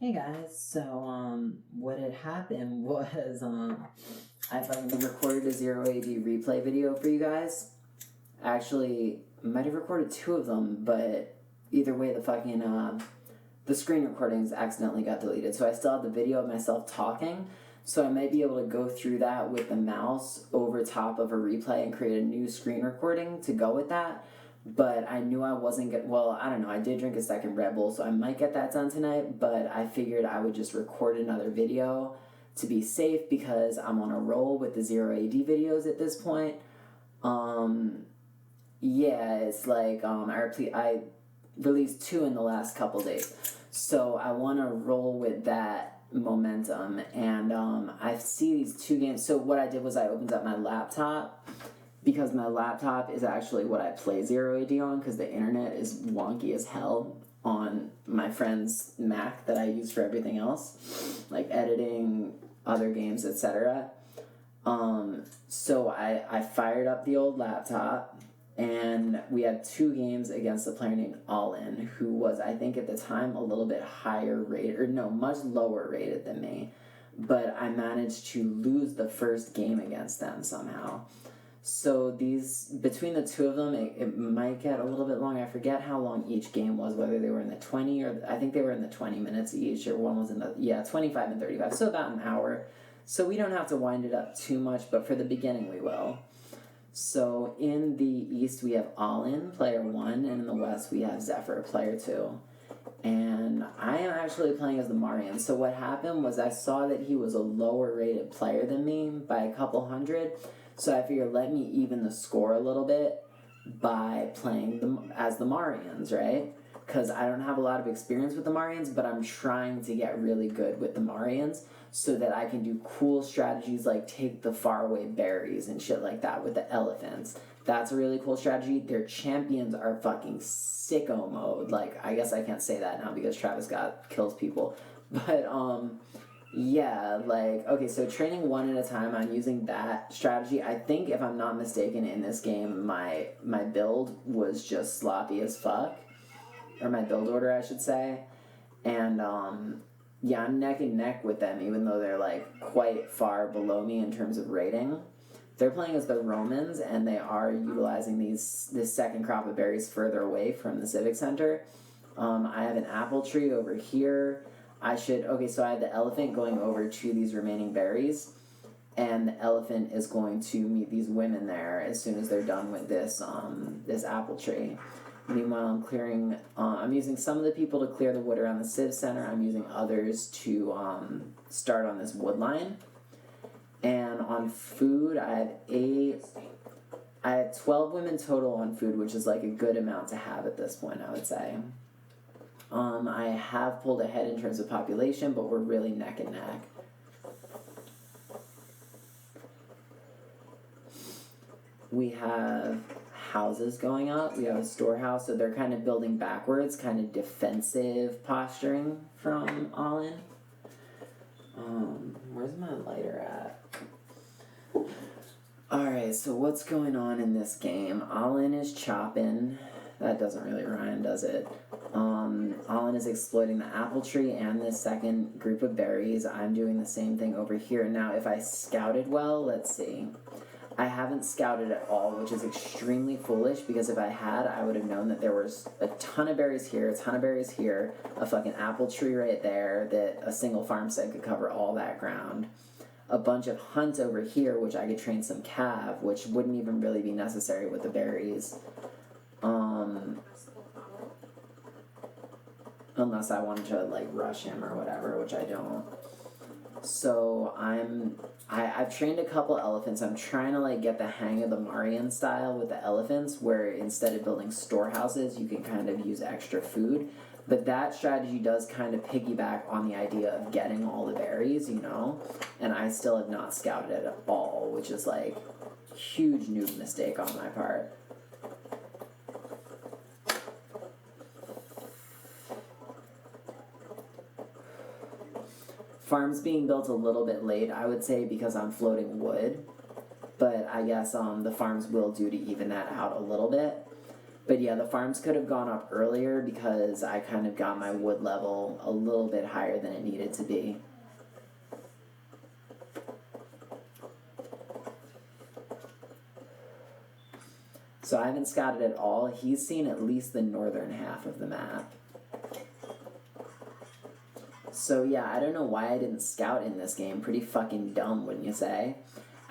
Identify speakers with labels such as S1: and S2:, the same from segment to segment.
S1: Hey guys, so what had happened was I fucking recorded a 0AD replay video for you guys. Actually, might have recorded 2 of them, but either way the fucking the screen recordings accidentally got deleted. So I still have the video of myself talking, so I might be able to go through that with the mouse over top of a replay and create a new screen recording to go with that. But I knew I wasn't get well, I don't know, I did drink a second Red Bull, so I might get that done tonight, but I figured I would just record another video to be safe because I'm on a roll with the 0AD videos at this point. Yeah, it's like I released 2 in the last couple days. So I want to roll with that momentum, and I see these 2 games. So what I did was I opened up my laptop, because my laptop is actually what I play 0AD on, because the internet is wonky as hell on my friend's Mac that I use for everything else, like editing, other games, etc. So I fired up the old laptop, and we had 2 games against a player named Ollin, who was, I think at the time, a little bit higher rated, or no, much lower rated than me. But I managed to lose the first game against them somehow. So between the 2 of them, it might get a little bit long. I forget how long each game was, whether they were in the 20 or, I think they were in the 20 minutes each, or one was in the, 25 and 35, so about an hour. So we don't have to wind it up too much, but for the beginning we will. So in the East we have Ollin, player 1, and in the West we have zxphxr, player 2. And I am actually playing as the Marian. So what happened was I saw that he was a lower rated player than me by a couple hundred. So I figured, let me even the score a little bit by playing as the Marians, right? Because I don't have a lot of experience with the Marians, but I'm trying to get really good with the Marians so that I can do cool strategies like take the faraway berries and shit like that with the elephants. That's a really cool strategy. Their champions are fucking sicko mode. Like, I guess I can't say that now because Travis Scott kills people. But, yeah, like, okay, so training 1 at a time, I'm using that strategy. I think, if I'm not mistaken, in this game, my build was just sloppy as fuck. Or my build order, I should say. And, yeah, I'm neck and neck with them, even though they're, like, quite far below me in terms of rating. They're playing as the Romans, and they are utilizing this second crop of berries further away from the Civic Center. I have an apple tree over here. So I have the elephant going over to these remaining berries, and the elephant is going to meet these women there as soon as they're done with this apple tree. Meanwhile, I'm using some of the people to clear the wood around the Civ Center. I'm using others to start on this wood line. And on food, I have 12 women total on food, which is like a good amount to have at this point, I would say. I have pulled ahead in terms of population, but we're really neck and neck. We have houses going up. We have a storehouse, so they're kind of building backwards, kind of defensive posturing from Ollin. Where's my lighter at? Alright, so what's going on in this game? Ollin is chopping. That doesn't really rhyme, does it? Ollin is exploiting the apple tree and this second group of berries. I'm doing the same thing over here. Now, if I scouted well, let's see. I haven't scouted at all, which is extremely foolish, because if I had, I would have known that there was a ton of berries here, a ton of berries here, a fucking apple tree right there, that a single farmstead could cover all that ground. A bunch of hunts over here, which I could train some cav, which wouldn't even really be necessary with the berries. Unless I wanted to, like, rush him or whatever, which I don't. So I've trained a couple elephants. I'm trying to, like, get the hang of the Marian style with the elephants, where instead of building storehouses, you can kind of use extra food. But that strategy does kind of piggyback on the idea of getting all the berries, you know? And I still have not scouted it at all, which is, like, huge noob mistake on my part. Farm's being built a little bit late, I would say, because I'm floating wood. But I guess the farms will do to even that out a little bit. But yeah, the farms could have gone up earlier because I kind of got my wood level a little bit higher than it needed to be. So I haven't scouted at all. He's seen at least the northern half of the map. So yeah, I don't know why I didn't scout in this game. Pretty fucking dumb, wouldn't you say?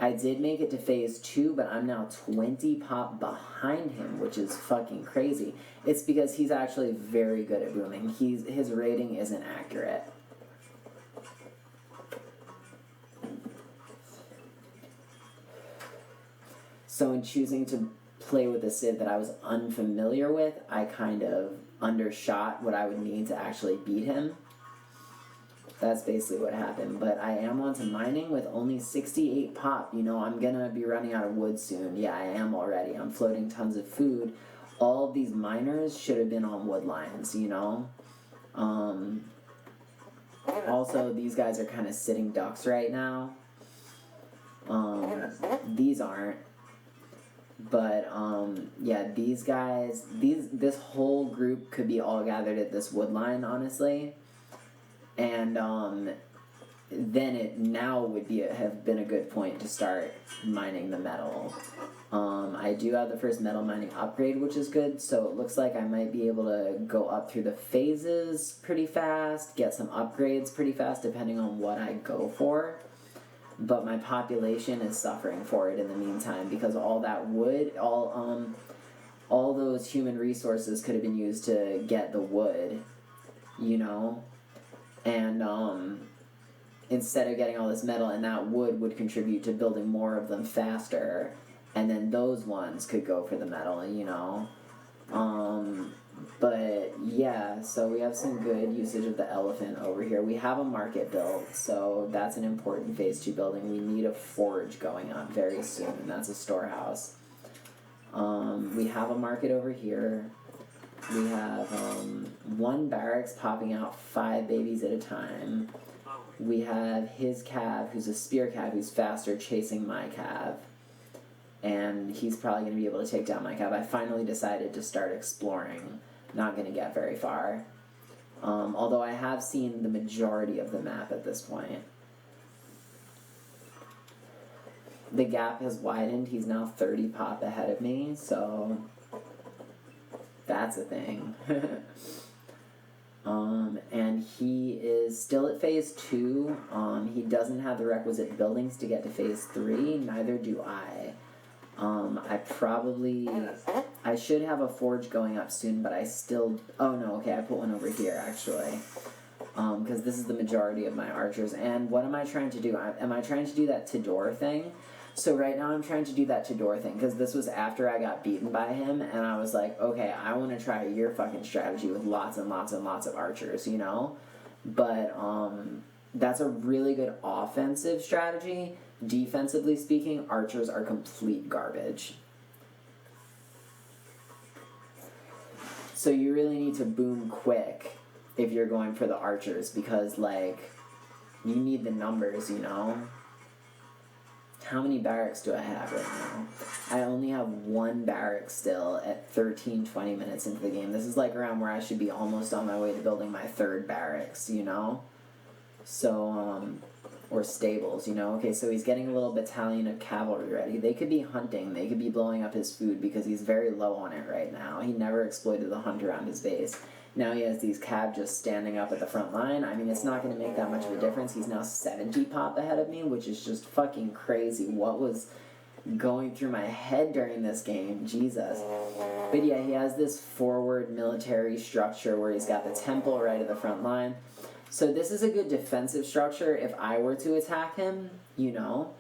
S1: I did make it to phase 2, but I'm now 20 pop behind him, which is fucking crazy. It's because he's actually very good at booming. His rating isn't accurate. So in choosing to play with a Civ that I was unfamiliar with, I kind of undershot what I would need to actually beat him. That's basically what happened. But I am onto mining with only 68 pop. You know, I'm gonna be running out of wood soon. Yeah, I am already. I'm floating tons of food. All of these miners should have been on wood lines, you know? Also, these guys are kind of sitting ducks right now. These aren't. But, yeah, these guys, this whole group could be all gathered at this wood line, honestly. And, then it now would have been a good point to start mining the metal. I do have the first metal mining upgrade, which is good, so it looks like I might be able to go up through the phases pretty fast, get some upgrades pretty fast, depending on what I go for. But my population is suffering for it in the meantime, because all that wood, all those human resources could have been used to get the wood, you know? And, instead of getting all this metal, and that wood would contribute to building more of them faster, and then those ones could go for the metal, you know? But yeah, so we have some good usage of the elephant over here. We have a market built, so that's an important phase 2 building. We need a forge going up very soon, and that's a storehouse. We have a market over here. We have 1 barracks popping out 5 babies at a time. We have his cav, who's a spear cav, who's faster, chasing my cav. And he's probably going to be able to take down my cav. I finally decided to start exploring. Not going to get very far. Although I have seen the majority of the map at this point. The gap has widened. He's now 30 pop ahead of me, so that's a thing. And he is still at phase 2. He doesn't have the requisite buildings to get to phase 3. Neither do I. I should have a forge going up soon, but I still, oh no, okay, I put one over here, actually. Because this is the majority of my archers. And what am I trying to do? Am I trying to do that Tidor thing? So right now I'm trying to do that Tidor thing, because this was after I got beaten by him, and I was like, okay, I want to try your fucking strategy with lots and lots and lots of archers, you know? But, that's a really good offensive strategy. Defensively speaking, archers are complete garbage. So you really need to boom quick if you're going for the archers, because, like, you need the numbers, you know? How many barracks do I have right now? I only have 1 barrack still at 13-20 minutes into the game. This is like around where I should be almost on my way to building my 3rd barracks, you know? So, or stables, you know? Okay, so he's getting a little battalion of cavalry ready. They could be hunting. They could be blowing up his food because he's very low on it right now. He never exploited the hunt around his base. Now he has these cav just standing up at the front line. I mean, it's not going to make that much of a difference. He's now 70 pop ahead of me, which is just fucking crazy. What was going through my head during this game? Jesus. But yeah, he has this forward military structure where he's got the temple right at the front line. So this is a good defensive structure if I were to attack him, you know.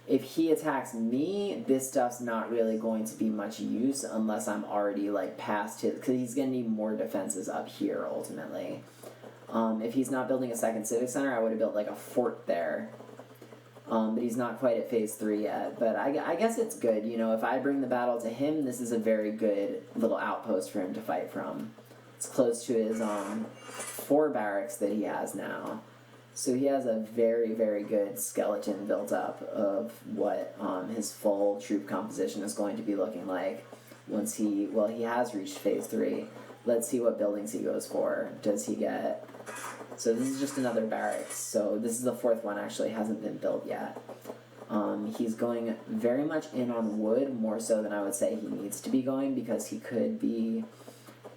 S1: If he attacks me, this stuff's not really going to be much use unless I'm already, like, past his... Because he's going to need more defenses up here, ultimately. If he's not building a second civic center, I would have built, like, a fort there. But he's not quite at phase 3 yet. But I guess it's good, you know. If I bring the battle to him, this is a very good little outpost for him to fight from. It's close to his 4 barracks that he has now. So he has a very, very good skeleton built up of what his full troop composition is going to be looking like. once he has reached phase 3. Let's see what buildings he goes for. Does he get... So this is just another barracks. So this is the 4th one, actually, hasn't been built yet. He's going very much in on wood, more so than I would say he needs to be going, because he could be,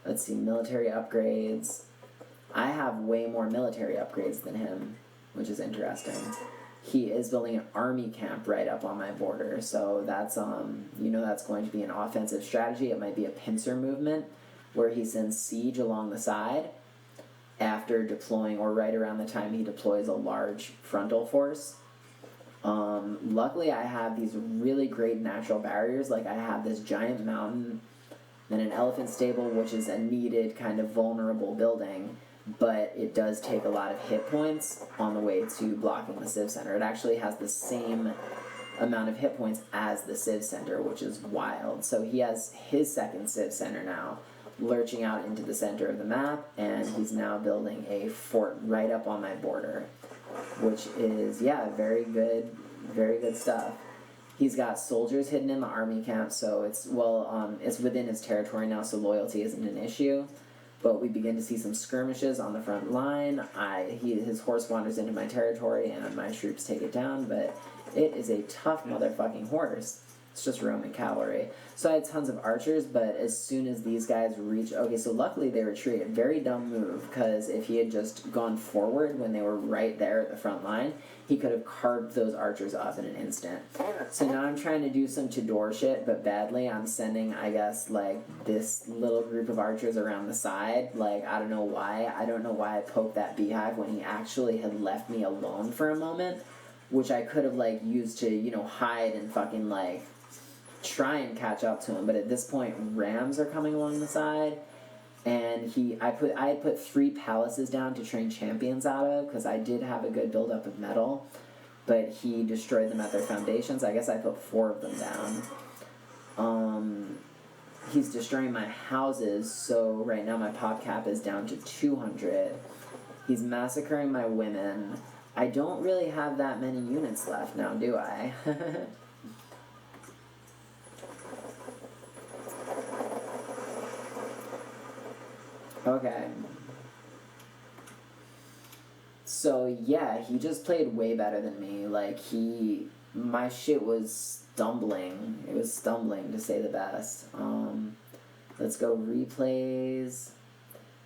S1: let's see, military upgrades. I have way more military upgrades than him, which is interesting. He is building an army camp right up on my border, so that's, that's going to be an offensive strategy. It might be a pincer movement, where he sends siege along the side after deploying, or right around the time he deploys a large frontal force. Luckily I have these really great natural barriers. Like, I have this giant mountain and an elephant stable, which is a needed kind of vulnerable building, but it does take a lot of hit points on the way to blocking the Civ Center. It actually has the same amount of hit points as the Civ Center, which is wild. So he has his 2nd Civ Center now, lurching out into the center of the map, and he's now building a fort right up on my border, which is, very good stuff. He's got soldiers hidden in the army camp, so it's within his territory now, so loyalty isn't an issue. But we begin to see some skirmishes on the front line. His horse wanders into my territory, and my troops take it down, but it is a tough motherfucking horse. It's just Roman cavalry. So I had tons of archers, but as soon as these guys reach... Okay, so luckily they retreat. Very dumb move, because if he had just gone forward when they were right there at the front line, he could have carved those archers off in an instant. So now I'm trying to do some Tudor shit, but badly. I'm sending, I guess, this little group of archers around the side. I don't know why. I don't know why I poked that beehive when he actually had left me alone for a moment, which I could have, used to, hide and fucking, try and catch up to him. But at this point, rams are coming along the side, and I had put 3 palaces down to train champions out of, because I did have a good buildup of metal, but he destroyed them at their foundations. I guess I put 4 of them down. He's destroying my houses, so right now my pop cap is down to 200. He's massacring my women. I don't really have that many units left now, do I? Okay. So, he just played way better than me. My shit was stumbling. It was stumbling, to say the best. Let's go replays.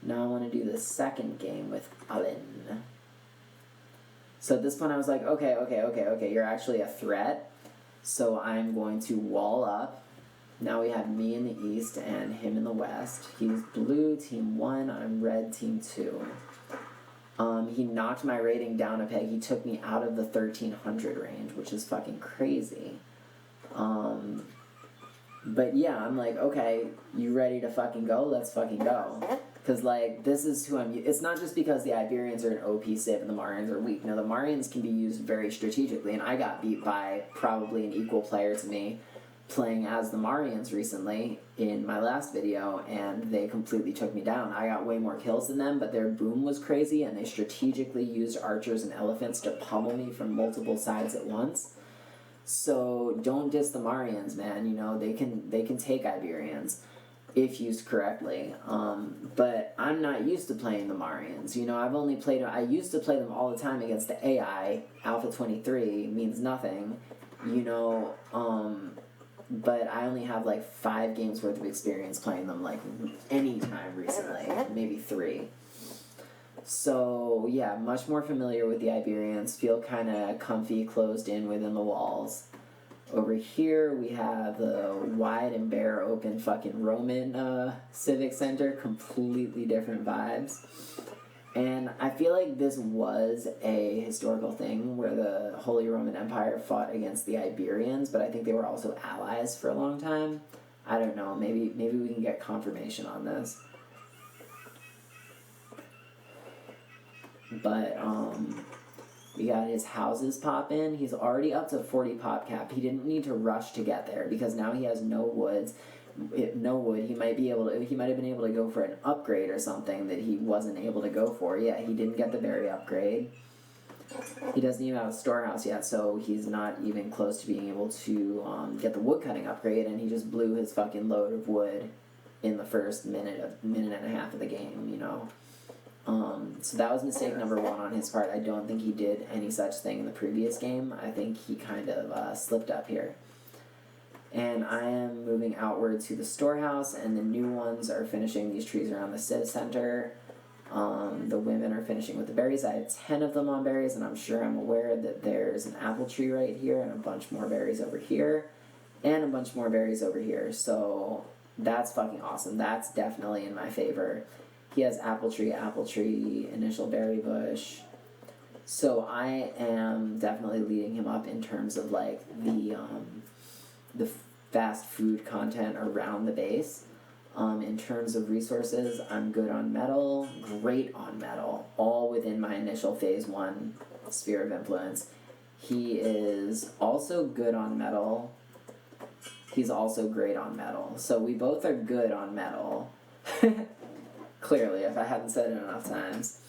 S1: Now I want to do the 2nd game with Ollin. So at this point I was like, okay, you're actually a threat. So I'm going to wall up. Now we have me in the east and him in the west. He's blue, team 1. I'm red, team 2. He knocked my rating down a peg. He took me out of the 1300 range, which is fucking crazy. But yeah, I'm like, okay, you ready to fucking go? Let's fucking go. Because, this is who I'm... It's not just because the Iberians are an OP civ and the Marians are weak. No, the Marians can be used very strategically, and I got beat by probably an equal player to me playing as the Marians recently in my last video, and they completely took me down. I got way more kills than them, but their boom was crazy, and they strategically used archers and elephants to pummel me from multiple sides at once. So don't diss the Marians, man. They can take Iberians if used correctly. But I'm not used to playing the Marians. I used to play them all the time against the AI. Alpha 23 means nothing. But I only have 5 games worth of experience playing them any time recently, maybe 3. So yeah, much more familiar with the Iberians, feel kind of comfy closed in within the walls. Over here we have the wide and bare open fucking Roman civic center, completely different vibes. And I feel like this was a historical thing where the Holy Roman Empire fought against the Iberians, but I think they were also allies for a long time. I don't know, maybe we can get confirmation on this. But, we got his houses pop in. He's already up to 40 pop cap. He didn't need to rush to get there because now he has no woods. No wood. He might have been able to go for an upgrade or something that he wasn't able to go for. Yeah, he didn't get the berry upgrade. He doesn't even have a storehouse yet, so he's not even close to being able to get the woodcutting upgrade, and he just blew his fucking load of wood in the first minute and a half of the game, you know. So that was mistake number one on his part. I don't think he did any such thing in the previous game. I think he kind of slipped up here. And I am moving outward to the storehouse, and the new ones are finishing these trees around the civ center. The women are finishing with the berries. I have 10 of them on berries, and I'm sure I'm aware that there's an apple tree right here, and a bunch more berries over here, and a bunch more berries over here. So that's fucking awesome. That's definitely in my favor. He has apple tree, initial berry bush. So I am definitely leading him up in terms of like the fast food content around the base. In terms of resources, I'm good on metal, great on metal, all within my initial phase 1 sphere of influence. He is also good on metal. He's also great on metal. So we both are good on metal. Clearly, if I hadn't said it enough times.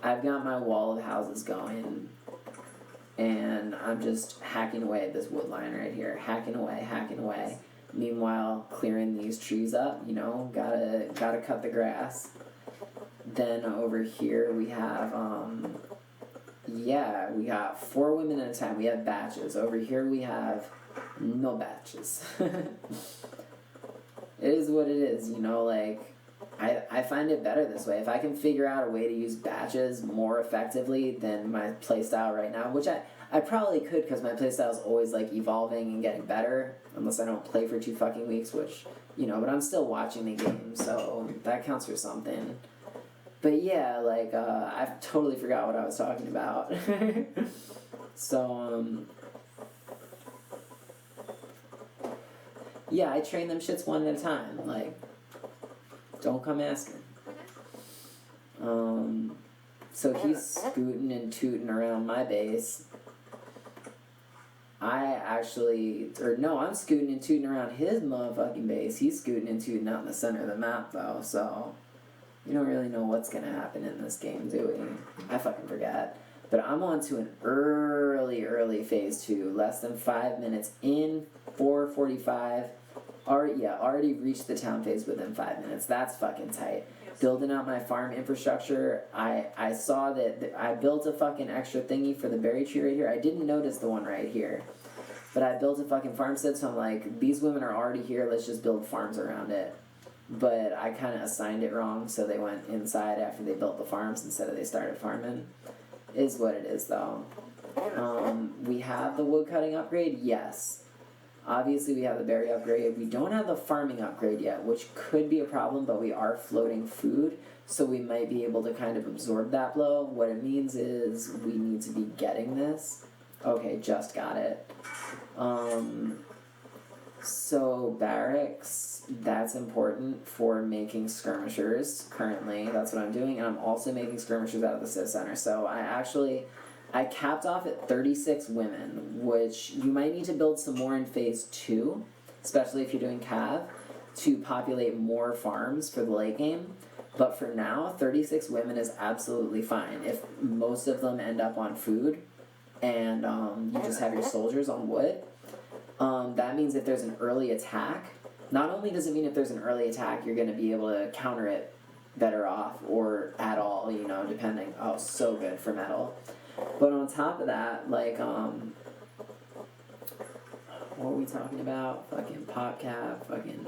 S1: I've got my wall of houses going, and I'm just hacking away at this wood line right here. Hacking away. Meanwhile, clearing these trees up, you know, gotta cut the grass. Then over here we have, we got 4 women at a time. We have batches. Over here we have no batches. It is what it is, you know, like, I find it better this way. If I can figure out a way to use batches more effectively than my playstyle right now, which I probably could because my playstyle is always like evolving and getting better, unless I don't play for 2 fucking weeks, which, you know, but I'm still watching the game, so that counts for something. But yeah, like, I totally forgot what I was talking about. So, yeah, I train them shits one at a time, like, don't come asking. So he's scooting and tooting around my base. I'm scooting and tooting around his motherfucking base. He's scooting and tooting out in the center of the map, though, so you don't really know what's gonna happen in this game, do we? I fucking forgot. But I'm on to an early phase 2, less than 5 minutes in, 4:45. Already reached the town phase within 5 minutes. That's fucking tight. Building out my farm infrastructure. I saw that I built a fucking extra thingy for the berry tree right here. I didn't notice the one right here. But I built a fucking farmstead, so I'm like, these women are already here, let's just build farms around it. But I kind of assigned it wrong, so they went inside after they built the farms instead of they started farming. Is what it is, though. We have the woodcutting upgrade, yes. Obviously, we have the berry upgrade. We don't have the farming upgrade yet, which could be a problem, but we are floating food, so we might be able to kind of absorb that blow. What it means is we need to be getting this. Okay, just got it. So barracks, that's important for making skirmishers currently. That's what I'm doing, and I'm also making skirmishers out of the civ center. So I capped off at 36 women, which you might need to build some more in phase 2, especially if you're doing cav, to populate more farms for the late game. But for now, 36 women is absolutely fine. If most of them end up on food, and you just have your soldiers on wood, that means if there's an early attack, not only does it mean if there's an early attack, you're going to be able to counter it better off, or at all, you know, depending. Oh, so good for metal. But on top of that, like, what are we talking about? Fucking PopCap, fucking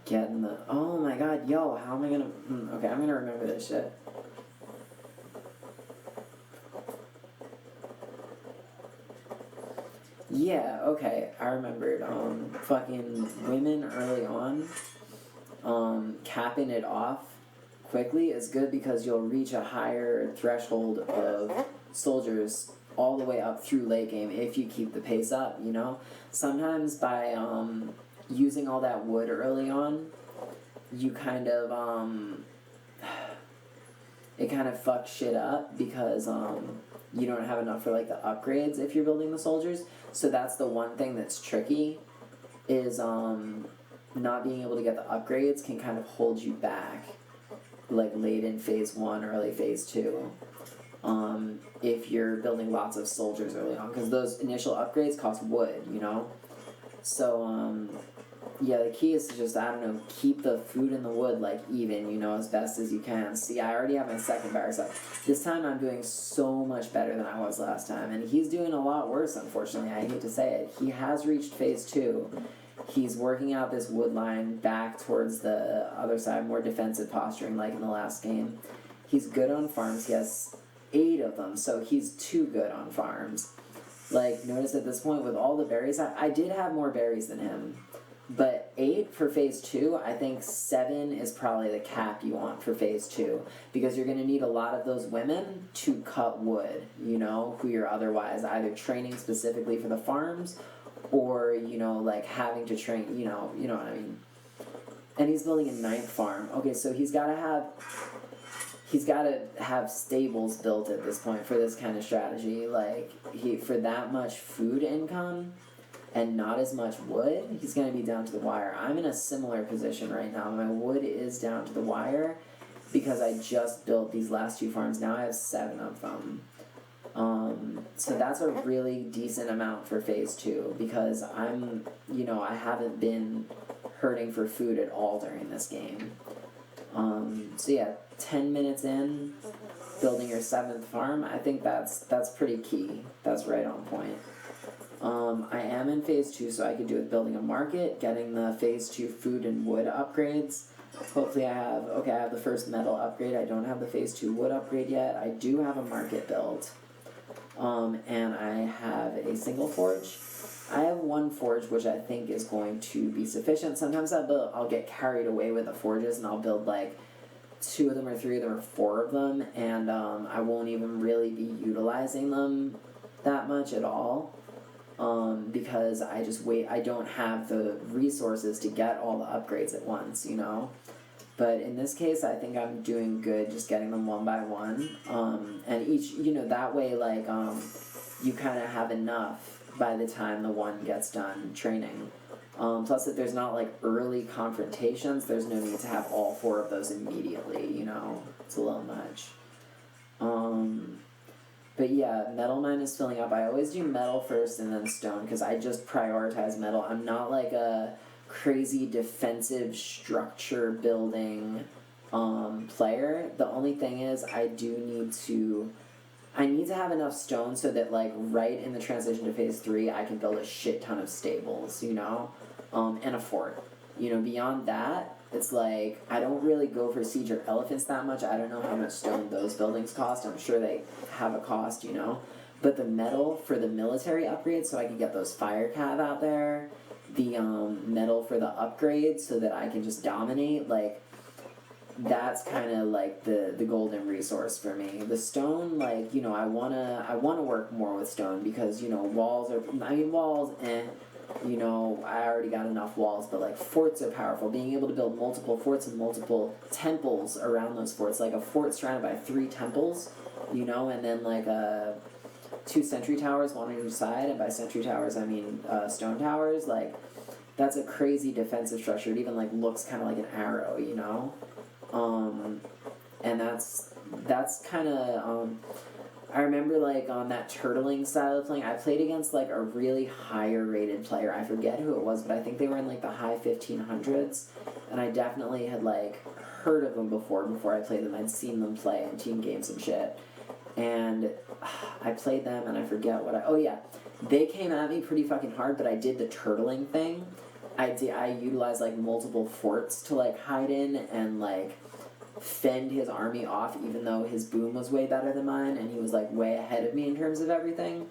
S1: getting the, oh my god, yo, how am I gonna, okay, I'm gonna remember this shit. Yeah, okay, I remembered, fucking women early on, capping it off quickly is good because you'll reach a higher threshold of soldiers all the way up through late game if you keep the pace up, you know? Sometimes by using all that wood early on, you kind of, it kind of fucks shit up because you don't have enough for like the upgrades if you're building the soldiers. So that's the one thing that's tricky is not being able to get the upgrades can kind of hold you back like late in phase 1, early phase 2. if you're building lots of soldiers early on, because those initial upgrades cost wood, you know? So, yeah, the key is to just, I don't know, keep the food and the wood, like, even, you know, as best as you can. See, I already have my second barracks up. This time I'm doing so much better than I was last time, and he's doing a lot worse, unfortunately. I hate to say it. He has reached phase 2. He's working out this wood line back towards the other side, more defensive posturing, like in the last game. He's good on farms. He has 8 of them, so he's too good on farms. Like, notice at this point, with all the berries, I did have more berries than him. But 8 for phase 2, I think 7 is probably the cap you want for phase 2. Because you're going to need a lot of those women to cut wood, you know, who you're otherwise either training specifically for the farms, or, you know, like having to train, you know what I mean. And he's building a 9th farm. Okay, so he's got to have stables built at this point for this kind of strategy. Like, for that much food income and not as much wood, he's going to be down to the wire. I'm in a similar position right now. My wood is down to the wire because I just built these last 2 farms. Now I have 7 of them. So that's a really decent amount for phase 2 because I haven't been hurting for food at all during this game. So yeah, 10 minutes in, building your 7th farm, I think that's pretty key. That's right on point. I am in phase 2, so I could do with building a market, getting the phase 2 food and wood upgrades. Hopefully I have the first metal upgrade. I don't have the phase 2 wood upgrade yet. I do have a market built. And I have a single forge. I have 1 forge, which I think is going to be sufficient. Sometimes I'll get carried away with the forges, and I'll build like 2 of them or 3 of them or 4 of them, and I won't even really be utilizing them that much at all, because I don't have the resources to get all the upgrades at once, you know? But in this case, I think I'm doing good just getting them one by one, and each, that way, like, you kind of have enough by the time the one gets done training. Plus, if there's not, like, early confrontations, there's no need to have all 4 of those immediately, you know? It's a little much. But yeah, metal mine is filling up. I always do metal first and then stone, because I just prioritize metal. I'm not, like, a crazy defensive structure building player. The only thing is, I need to have enough stone so that, like, right in the transition to phase 3, I can build a shit ton of stables, you know? And a fort. Beyond that, it's like, I don't really go for siege or elephants that much. I don't know how much stone those buildings cost. I'm sure they have a cost, you know? But the metal for the military upgrades, so I can get those fire cav out there, the metal for the upgrades so that I can just dominate, like, that's kind of like the golden resource for me. The stone, like, I wanna work more with stone because, walls, I already got enough walls, but, like, forts are powerful. Being able to build multiple forts and multiple temples around those forts, like a fort surrounded by 3 temples, and then, like, 2 sentry towers, one on each side, and by sentry towers I mean stone towers. Like, that's a crazy defensive structure. It even, like, looks kind of like an arrow, and that's kind of, I remember, like, on that turtling style of playing, I played against, like, a really higher rated player. I forget who it was, but I think they were in, like, the high 1500s, and I definitely had, like, heard of them before I played them. I'd seen them play in team games and shit, and I played them, and I forget oh yeah, they came at me pretty fucking hard, but I did the turtling thing. I utilized, like, multiple forts to, like, hide in and, like, fend his army off, even though his boom was way better than mine and he was, like, way ahead of me in terms of everything.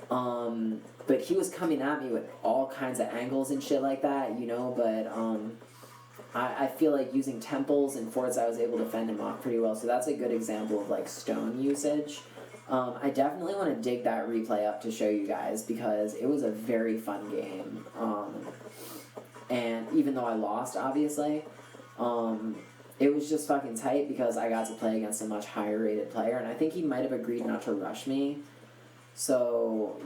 S1: But he was coming at me with all kinds of angles and shit like that, but I feel like using temples and forts I was able to fend him off pretty well, so that's a good example of, like, stone usage. I definitely want to dig that replay up to show you guys because it was a very fun game. And even though I lost, obviously, it was just fucking tight because I got to play against a much higher rated player, and I think he might have agreed not to rush me. So,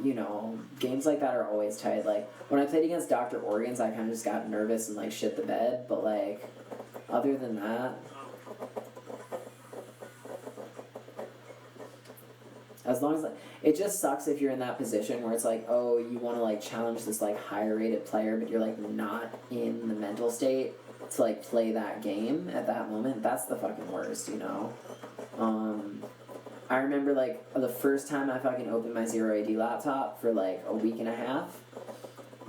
S1: games like that are always tight. Like, when I played against Dr. Organs, I kind of just got nervous and, like, shit the bed, but, like, other than that, As long as, like, it just sucks if you're in that position where it's like, oh, you want to, like, challenge this, like, higher rated player, but you're, like, not in the mental state to, like, play that game at that moment. That's the fucking worst, you know? I remember, like, the first time I fucking opened my Zero AD laptop for, like, a week and a half,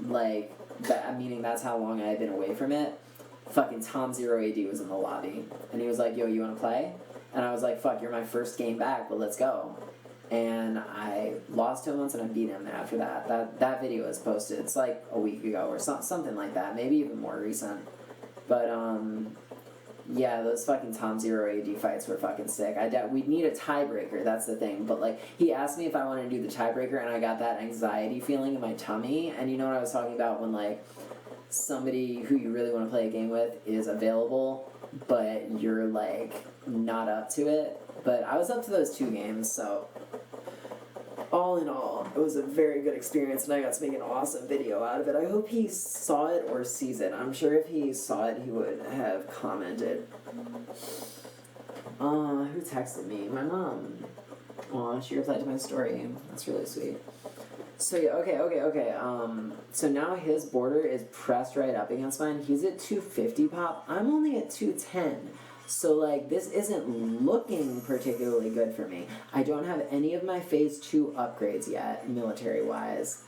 S1: like, meaning that's how long I had been away from it, fucking Tom Zero AD was in the lobby, and he was like, yo, you want to play? And I was like, fuck, you're my first game back, but let's go. And I lost to him once, and I beat him after that. That video is posted. It's like a week ago or something like that, maybe even more recent. But, yeah, those fucking Tom Zero AD fights were fucking sick. We'd need a tiebreaker, that's the thing. But, like, he asked me if I wanted to do the tiebreaker, and I got that anxiety feeling in my tummy. And you know what I was talking about when, like, somebody who you really want to play a game with is available, but you're, like, not up to it. But I was up to those 2 games, so all in all, it was a very good experience, and I got to make an awesome video out of it. I hope he saw it or sees it. I'm sure if he saw it, he would have commented. Who texted me? My mom. Aw, she replied to my story. That's really sweet. So, yeah, okay. So now his border is pressed right up against mine. He's at 250 pop. I'm only at 210. So, like, this isn't looking particularly good for me. I don't have any of my Phase 2 upgrades yet, military-wise.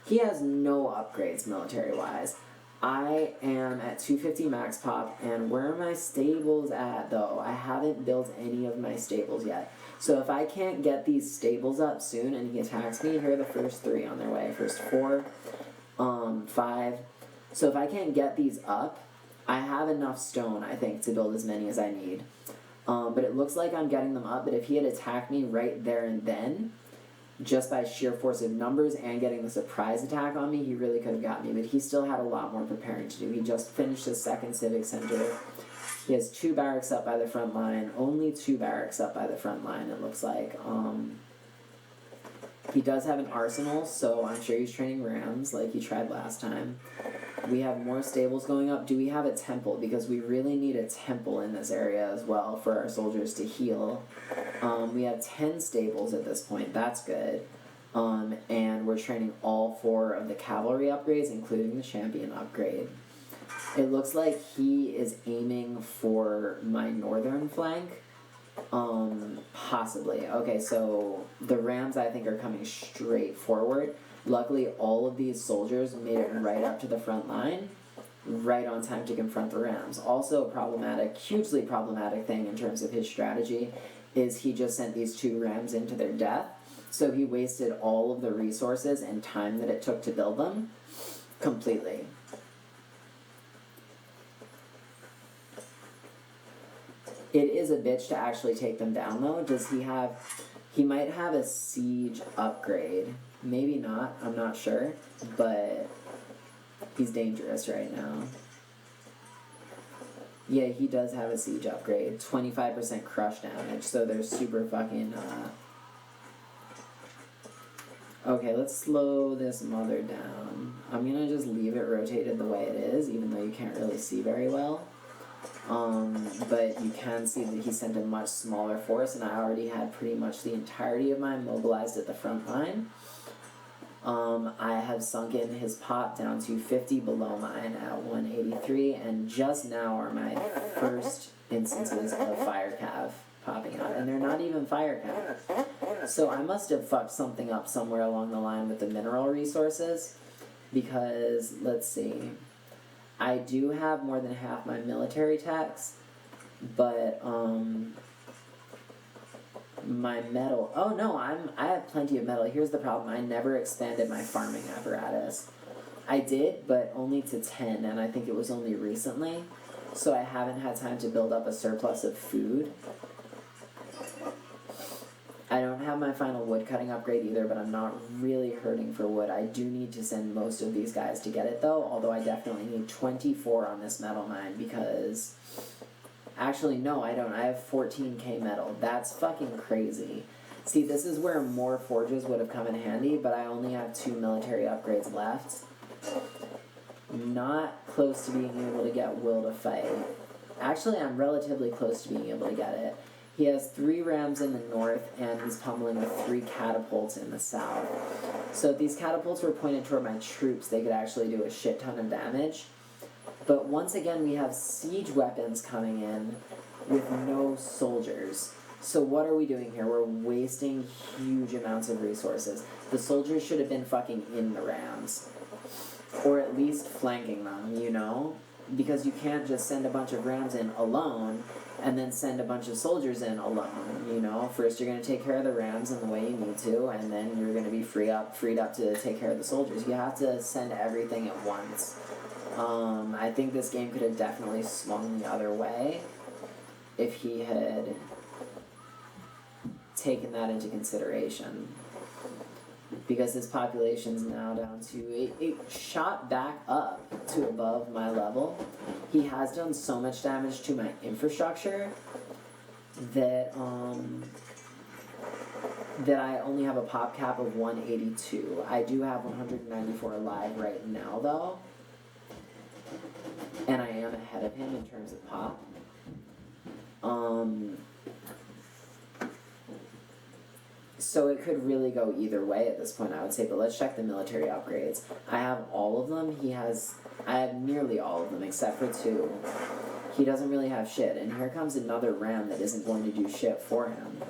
S1: He has no upgrades, military-wise. I am at 250 max pop, and where are my stables at, though? I haven't built any of my stables yet. So if I can't get these stables up soon and he attacks me, here are the first 3 on their way. First 4, 5. So if I can't get these up, I have enough stone, I think, to build as many as I need. But it looks like I'm getting them up, but if he had attacked me right there and then, just by sheer force of numbers and getting the surprise attack on me, he really could have got me, but he still had a lot more preparing to do. He just finished his 2nd Civic Center. He has 2 barracks up by the front line, only 2 barracks up by the front line, it looks like. He does have an arsenal, so I'm sure he's training rams like he tried last time. We have more stables going up. Do we have a temple? Because we really need a temple in this area as well for our soldiers to heal. We have 10 stables at this point. That's good. And we're training all 4 of the cavalry upgrades, including the champion upgrade. It looks like he is aiming for my northern flank. Possibly. Okay, so the rams, I think, are coming straight forward. Luckily, all of these soldiers made it right up to the front line, right on time to confront the rams. Also problematic, hugely problematic thing in terms of his strategy is he just sent these 2 rams into their death, so he wasted all of the resources and time that it took to build them completely. It is a bitch to actually take them down, though. Does he have... He might have a siege upgrade. Maybe not. I'm not sure. But he's dangerous right now. Yeah, he does have a siege upgrade. 25% crush damage. So they're super fucking... Okay, let's slow this mother down. I'm gonna just leave it rotated the way it is, even though you can't really see very well. But you can see that he sent a much smaller force, and I already had pretty much the entirety of mine mobilized at the front line. I have sunken his pop down to 50 below mine at 183, and just now are my first instances of fire cav popping out, and they're not even fire cav. So I must have fucked something up somewhere along the line with the mineral resources, because, let's see... I do have more than half my military tax, but, my metal... Oh, no, I have plenty of metal. Here's the problem. I never expanded my farming apparatus. I did, but only to 10, and I think it was only recently, so I haven't had time to build up a surplus of food. I don't have my final wood cutting upgrade either, but I'm not really hurting for wood. I do need to send most of these guys to get it, though, although I definitely need 24 on this metal mine, because... Actually, no, I don't. I have 14k metal. That's fucking crazy. See, this is where more forges would have come in handy, but I only have 2 military upgrades left. Not close to being able to get Will to fight. Actually, I'm relatively close to being able to get it. He has 3 rams in the north, and he's pummeling with 3 catapults in the south. So if these catapults were pointed toward my troops, they could actually do a shit ton of damage. But once again, we have siege weapons coming in with no soldiers. So what are we doing here? We're wasting huge amounts of resources. The soldiers should have been fucking in the rams. Or at least flanking them, you know? Because you can't just send a bunch of rams in alone and then send a bunch of soldiers in alone, you know? First you're going to take care of the rams in the way you need to, and then you're going to be freed up to take care of the soldiers. You have to send everything at once. I think this game could have definitely swung the other way if he had taken that into consideration. Because his population's now down to... It shot back up to above my level. He has done so much damage to my infrastructure that I only have a pop cap of 182. I do have 194 alive right now, though. And I am ahead of him in terms of pop. So it could really go either way at this point, I would say, but let's check the military upgrades. I have all of them. I have nearly all of them, except for 2. He doesn't really have shit, and here comes another ram that isn't going to do shit for him.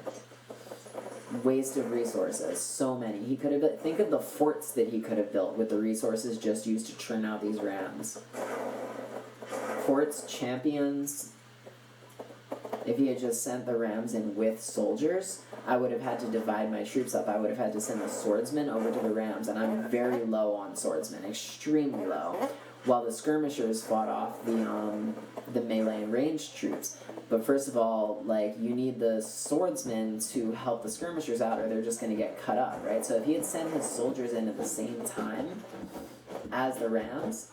S1: Waste of resources, so many. He could have, think of the forts that he could have built with the resources just used to churn out these rams. Forts, champions. If he had just sent the rams in with soldiers, I would have had to divide my troops up. I would have had to send the swordsmen over to the rams, and I'm very low on swordsmen, extremely low, while the skirmishers fought off the melee and ranged troops. But first of all, like, you need the swordsmen to help the skirmishers out, or they're just going to get cut up, right? So if he had sent his soldiers in at the same time as the rams,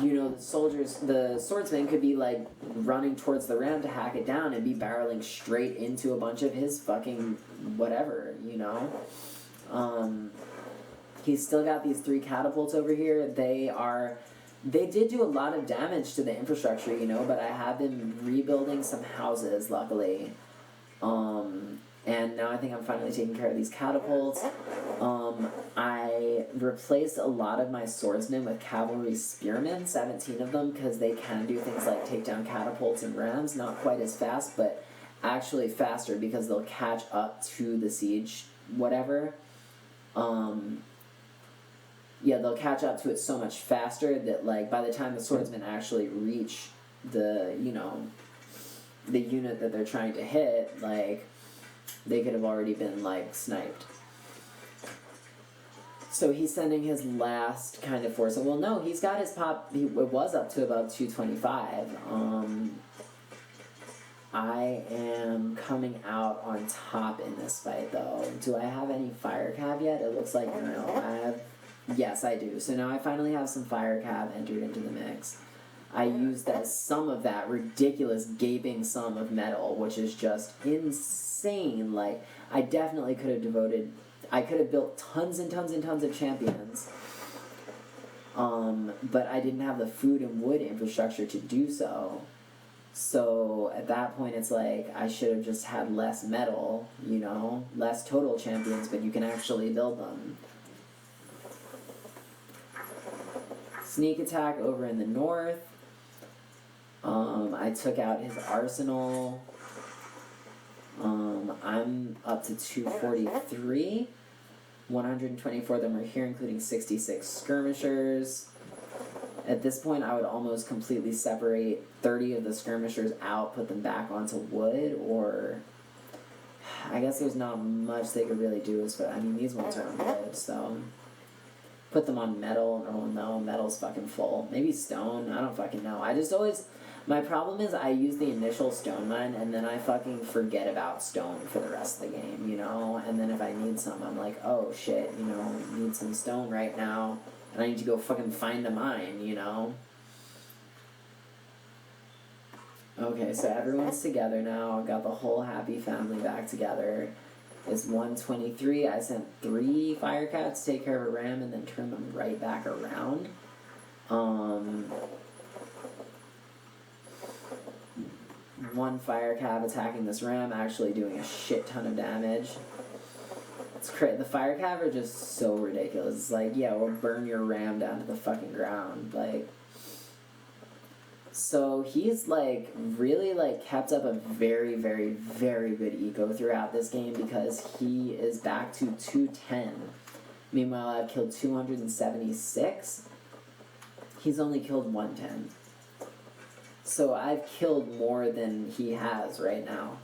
S1: you know, the swordsman could be, like, running towards the ram to hack it down and be barreling straight into a bunch of his fucking whatever, you know? He's still got these 3 catapults over here. They did do a lot of damage to the infrastructure, you know, but I have been rebuilding some houses, luckily. And now I think I'm finally taking care of these catapults. I replaced a lot of my swordsmen with cavalry spearmen, 17 of them, because they can do things like take down catapults and rams, not quite as fast, but actually faster because they'll catch up to the siege, whatever. Yeah, they'll catch up to it so much faster that, like, by the time the swordsmen actually reach the, you know, the unit that they're trying to hit, like, they could have already been, like, sniped. So he's sending his last kind of force. Well, no, he's got his pop. It was up to about 225. I am coming out on top in this fight, though. Do I have any fire cav yet? It looks like no. I have. Yes, I do. So now I finally have some fire cav entered into the mix. I used some of that ridiculous gaping sum of metal, which is just insane. Like, I definitely could have I could have built tons and tons and tons of champions. But I didn't have the food and wood infrastructure to do so. So at that point it's like, I should have just had less metal, you know, less total champions, but you can actually build them. Sneak attack over in the north. I took out his arsenal. I'm up to 243. 124 of them are here, including 66 skirmishers. At this point, I would almost completely separate 30 of the skirmishers out, put them back onto wood, or... I guess there's not much they could really do. I mean, these ones are on wood, so... Put them on metal. Oh no, metal's fucking full. Maybe stone. I don't fucking know. I just always... My problem is I use the initial stone mine, and then I fucking forget about stone for the rest of the game, you know? And then if I need some, I'm like, oh shit, you know, need some stone right now, and I need to go fucking find a mine, you know? Okay, so everyone's together now. I've got the whole happy family back together. It's 123. I sent 3 fire cats to take care of a ram and then turn them right back one fire cav attacking this ram, actually doing a shit ton of damage. It's crazy. The fire cav are just so ridiculous. It's like, yeah, we'll burn your ram down to the fucking ground. Like, so he's like really like kept up a very, very, very good eco throughout this game because he is back to 210. Meanwhile, I've killed 276. He's only killed 110. So I've killed more than he has right now.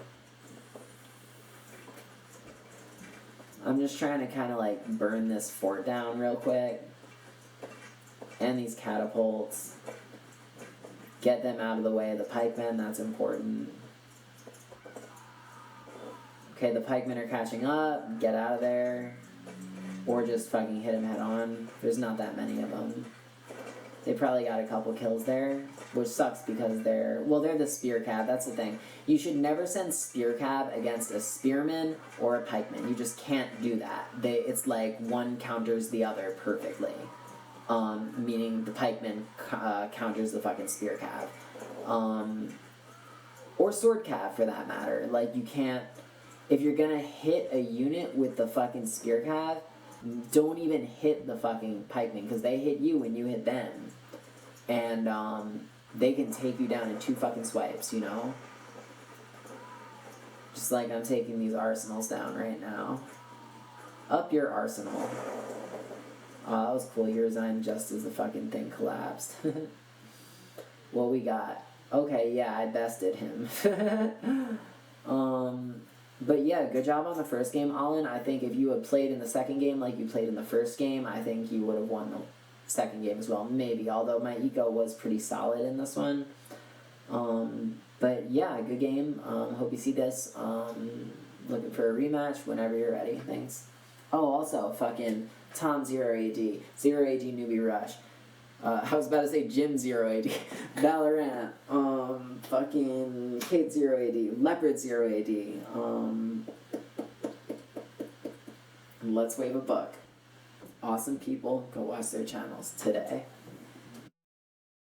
S1: I'm just trying to kind of like burn this fort down real quick. And these catapults. Get them out of the way of the pikemen, that's important. Okay, the pikemen are catching up. Get out of there. Or just fucking hit them head on. There's not that many of them. They probably got a couple kills there, which sucks because they're the spear cab, that's the thing. You should never send spear cab against a spearman or a pikeman. You just can't do that. It's like one counters the other perfectly. Meaning the pikeman counters the fucking spear cab. Or sword cab for that matter. Like you can't, if you're gonna hit a unit with the fucking spear cab, don't even hit the fucking pikeman because they hit you when you hit them. And they can take you down in 2 fucking swipes, you know? Just like I'm taking these arsenals down right now. Up your arsenal. Oh, that was cool. You resigned just as the fucking thing collapsed. What we got? Okay, yeah, I bested him. But yeah, good job on the first game, Ollin. I think if you had played in the second game like you played in the first game, I think you would have won the second game as well. Maybe, although my eco was pretty solid in this one. But yeah, good game. Hope you see this. Looking for a rematch whenever you're ready. Thanks. Oh, also, fucking Tom 0AD. 0AD Newbie Rush. I was about to say Jim 0AD. Valorant. Fucking Kate 0AD. Leopard 0AD. Let's Wave a Buck. Awesome people. Go watch their channels today.